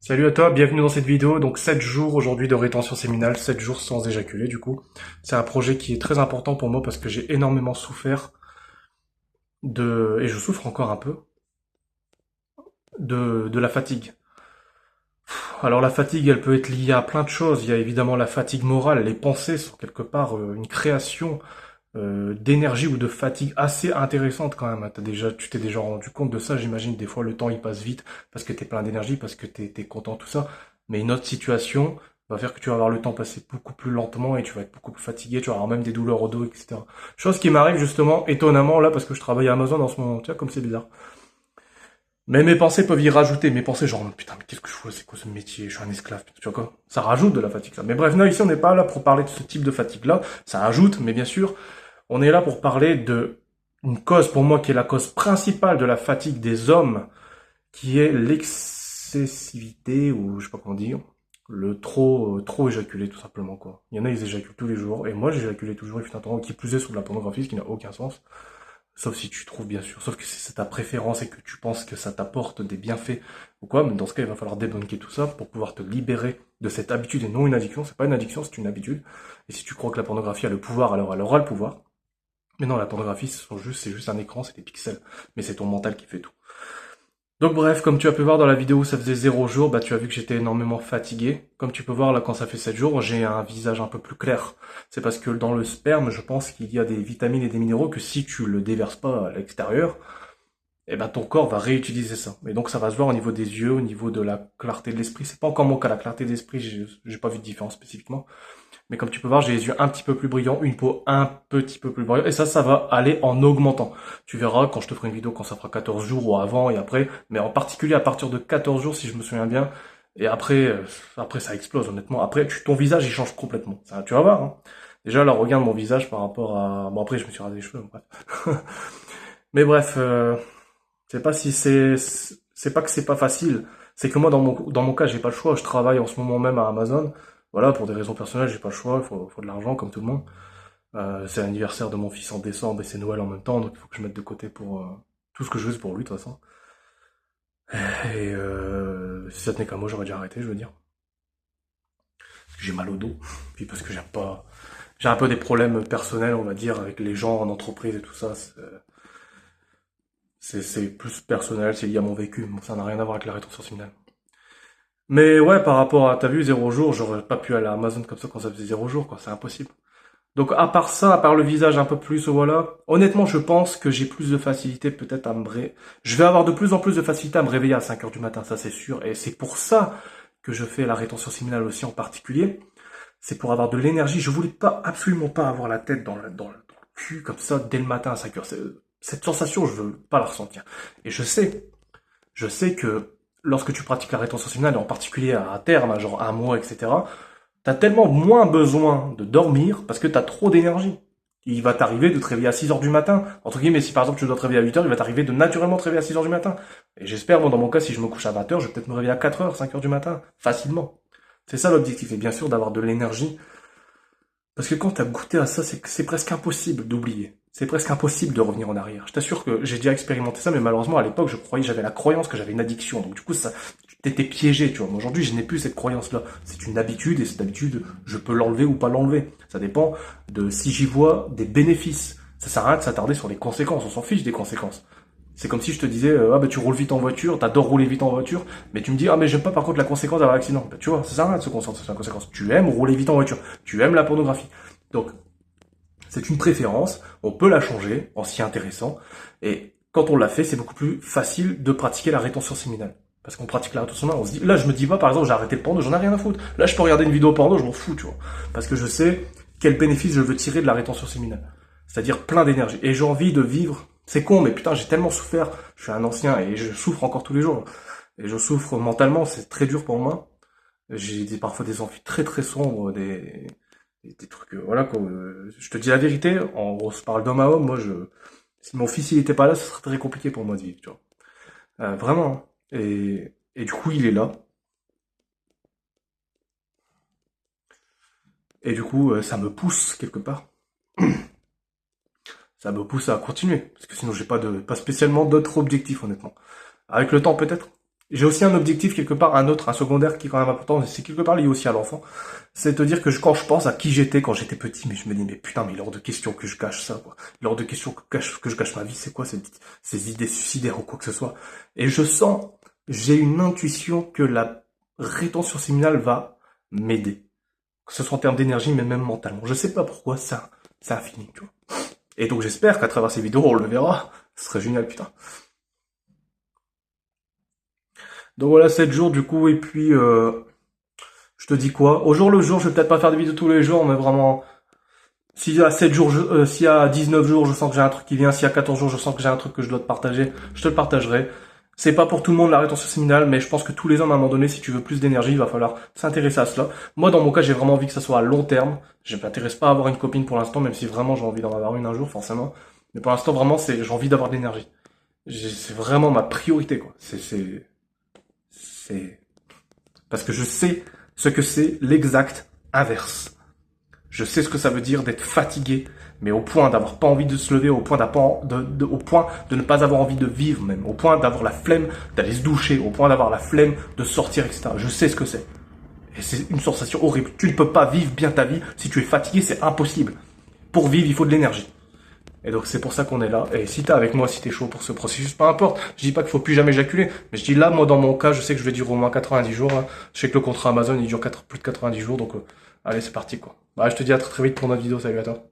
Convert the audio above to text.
Salut à toi, bienvenue dans cette vidéo. Donc 7 jours aujourd'hui de rétention séminale, 7 jours sans éjaculer du coup. C'est un projet qui est très important pour moi parce que j'ai énormément souffert et je souffre encore un peu, de la fatigue. Alors la fatigue, elle peut être liée à plein de choses. Il y a évidemment la fatigue morale. Les pensées sont quelque part une création d'énergie ou de fatigue assez intéressante quand même. Tu t'es déjà rendu compte de ça, j'imagine. Des fois, le temps il passe vite parce que t'es plein d'énergie, parce que t'es content, tout ça. Mais une autre situation va faire que tu vas voir le temps passer beaucoup plus lentement et tu vas être beaucoup plus fatigué, tu vas avoir même des douleurs au dos, etc. Chose qui m'arrive justement étonnamment là parce que je travaille à Amazon en ce moment. Tu vois, comme c'est bizarre. Mais mes pensées peuvent y rajouter. Mes pensées genre, putain, mais qu'est-ce que je fais? C'est quoi ce métier? Je suis un esclave. Tu vois quoi? Ça rajoute de la fatigue, ça. Mais bref, non, ici, on n'est pas là pour parler de ce type de fatigue-là. Ça ajoute, mais bien sûr, on est là pour parler de une cause pour moi qui est la cause principale de la fatigue des hommes, qui est l'excessivité, ou je sais pas comment dire, le trop éjaculer tout simplement quoi. Il y en a ils éjaculent tous les jours, et moi j'éjaculais toujours, il fut un temps qui plus est sur de la pornographie, ce qui n'a aucun sens. Sauf si tu trouves bien sûr, sauf que si c'est ta préférence et que tu penses que ça t'apporte des bienfaits ou quoi, mais dans ce cas il va falloir débunker tout ça pour pouvoir te libérer de cette habitude et non une addiction. C'est pas une addiction, c'est une habitude. Et si tu crois que la pornographie a le pouvoir, alors elle aura le pouvoir. Mais non, la pornographie, c'est juste un écran, c'est des pixels. Mais c'est ton mental qui fait tout. Donc bref, comme tu as pu voir dans la vidéo où ça faisait 0 jours, bah tu as vu que j'étais énormément fatigué. Comme tu peux voir là, quand ça fait 7 jours, j'ai un visage un peu plus clair. C'est parce que dans le sperme, je pense qu'il y a des vitamines et des minéraux que si tu le déverses pas à l'extérieur, eh ben ton corps va réutiliser ça. Et donc ça va se voir au niveau des yeux, au niveau de la clarté de l'esprit. C'est pas encore mon cas, la clarté d'esprit, j'ai pas vu de différence spécifiquement. Mais comme tu peux voir, j'ai les yeux un petit peu plus brillants, une peau un petit peu plus brillante. Et ça va aller en augmentant. Tu verras quand je te ferai une vidéo quand ça fera 14 jours ou avant et après. Mais en particulier à partir de 14 jours, si je me souviens bien. Et après ça explose honnêtement. Après, ton visage, il change complètement. Ça, tu vas voir. Hein. Déjà, là, regarde mon visage par rapport à... Bon, après, je me suis rasé les cheveux. Bref. Mais bref, c'est pas si c'est pas que c'est pas facile. C'est que moi, dans mon cas, j'ai pas le choix. Je travaille en ce moment même à Amazon. Voilà, pour des raisons personnelles, j'ai pas le choix. Il faut de l'argent, comme tout le monde. C'est l'anniversaire de mon fils en décembre et c'est Noël en même temps, donc il faut que je mette de côté pour tout ce que je veux, c'est pour lui de toute façon. Et si ça tenait qu'à moi, j'aurais déjà arrêté, je veux dire. Parce que j'ai mal au dos, puis parce que j'ai un peu des problèmes personnels, on va dire, avec les gens en entreprise et tout ça. C'est plus personnel, c'est lié à mon vécu. Bon, ça n'a rien à voir avec la rétention séminale. Mais ouais, par rapport à, t'as vu, 0 jours, j'aurais pas pu aller à Amazon comme ça quand ça faisait 0 jours, quoi. C'est impossible. Donc à part ça, à part le visage un peu plus, voilà. Honnêtement, je pense que j'ai plus de facilité peut-être à Je vais avoir de plus en plus de facilité à me réveiller à 5 heures du matin, ça c'est sûr. Et c'est pour ça que je fais la rétention séminale aussi en particulier. C'est pour avoir de l'énergie. Je voulais pas, absolument pas avoir la tête dans le cul comme ça dès le matin à 5 heures. Cette sensation, je veux pas la ressentir. Et je sais que lorsque tu pratiques la rétention séminale, et en particulier à terme, hein, genre un mois, etc., t'as tellement moins besoin de dormir parce que t'as trop d'énergie. Il va t'arriver de te réveiller à 6 heures du matin. Entre guillemets, si par exemple tu dois te réveiller à 8 heures, il va t'arriver de naturellement te réveiller à 6 heures du matin. Et j'espère, moi dans mon cas, si je me couche à 20 heures, je vais peut-être me réveiller à 4 heures, 5 heures du matin. Facilement. C'est ça l'objectif. Et bien sûr d'avoir de l'énergie. Parce que quand t'as goûté à ça, c'est que c'est presque impossible d'oublier. C'est presque impossible de revenir en arrière. Je t'assure que j'ai déjà expérimenté ça, mais malheureusement à l'époque, j'avais la croyance que j'avais une addiction. Donc du coup, ça, t'étais piégé, tu vois. Mais aujourd'hui, je n'ai plus cette croyance-là. C'est une habitude, et cette habitude, je peux l'enlever ou pas l'enlever. Ça dépend de si j'y vois des bénéfices. Ça sert à rien de s'attarder sur les conséquences. On s'en fiche des conséquences. C'est comme si je te disais, ah bah tu roules vite en voiture, t'adores rouler vite en voiture, mais tu me dis, ah mais j'aime pas par contre la conséquence d'avoir un accident. Bah, tu vois, ça sert à rien de se concentrer sur la conséquence. Tu aimes rouler vite en voiture, tu aimes la pornographie. Donc, c'est une préférence, on peut la changer en s'y intéressant, et quand on l'a fait, c'est beaucoup plus facile de pratiquer la rétention séminale. Parce qu'on pratique la rétention séminale, on se dit, là je me dis pas par exemple j'ai arrêté le porno, j'en ai rien à foutre. Là je peux regarder une vidéo porno, je m'en fous, tu vois. Parce que je sais quel bénéfice je veux tirer de la rétention séminale. C'est-à-dire plein d'énergie. Et j'ai envie de vivre. C'est con, mais putain, j'ai tellement souffert. Je suis un ancien et je souffre encore tous les jours. Et je souffre mentalement, c'est très dur pour moi. Parfois des envies très très sombres, des trucs, voilà quoi. Je te dis la vérité, on se parle d'homme à homme, si mon fils il était pas là, ce serait très compliqué pour moi de vivre, tu vois. Vraiment. Hein. Et du coup, il est là. Et du coup, ça me pousse quelque part. Ça me pousse à continuer. Parce que sinon, j'ai pas spécialement d'autres objectifs, honnêtement. Avec le temps, peut-être. J'ai aussi un objectif quelque part, un secondaire qui est quand même important, c'est quelque part lié aussi à l'enfant. C'est de dire que quand je pense à qui j'étais quand j'étais petit, mais je me dis, mais putain, mais il est hors de question que je cache ça, quoi. Il est hors de question que je cache ma vie, c'est quoi ces idées suicidaires ou quoi que ce soit. Et je sens, j'ai une intuition que la rétention séminale va m'aider. Que ce soit en termes d'énergie, mais même mentalement. Je sais pas pourquoi, ça a fini, tu vois. Et donc j'espère qu'à travers ces vidéos, on le verra. Ce serait génial, putain. Donc voilà, 7 jours du coup, et puis je te dis quoi? Au jour le jour, je vais peut-être pas faire des vidéos tous les jours, mais vraiment, s'il y a 7 jours, s'il y a 19 jours, je sens que j'ai un truc qui vient, s'il y a 14 jours, je sens que j'ai un truc que je dois te partager, je te le partagerai. C'est pas pour tout le monde la rétention séminale, mais je pense que tous les hommes, à un moment donné, si tu veux plus d'énergie, il va falloir s'intéresser à cela. Moi, dans mon cas, j'ai vraiment envie que ça soit à long terme. Je m'intéresse pas à avoir une copine pour l'instant, même si vraiment j'ai envie d'en avoir une un jour, forcément. Mais pour l'instant, vraiment, j'ai envie d'avoir de l'énergie. C'est vraiment ma priorité, quoi. C'est, parce que je sais ce que c'est l'exact inverse. Je sais ce que ça veut dire d'être fatigué, mais au point d'avoir pas envie de se lever, au point au point de ne pas avoir envie de vivre même, au point d'avoir la flemme d'aller se doucher, au point d'avoir la flemme de sortir, etc. Je sais ce que c'est. Et c'est une sensation horrible. Tu ne peux pas vivre bien ta vie si tu es fatigué, c'est impossible. Pour vivre, il faut de l'énergie. Et donc c'est pour ça qu'on est là. Et si t'es avec moi, si t'es chaud pour ce processus, peu importe. Je dis pas qu'il faut plus jamais éjaculer, mais je dis là, moi dans mon cas, je sais que je vais durer au moins 90 jours. Hein. Je sais que le contrat Amazon il dure plus de 90 jours, donc allez c'est parti quoi. Bah je te dis à très très vite pour notre vidéo, salut à toi.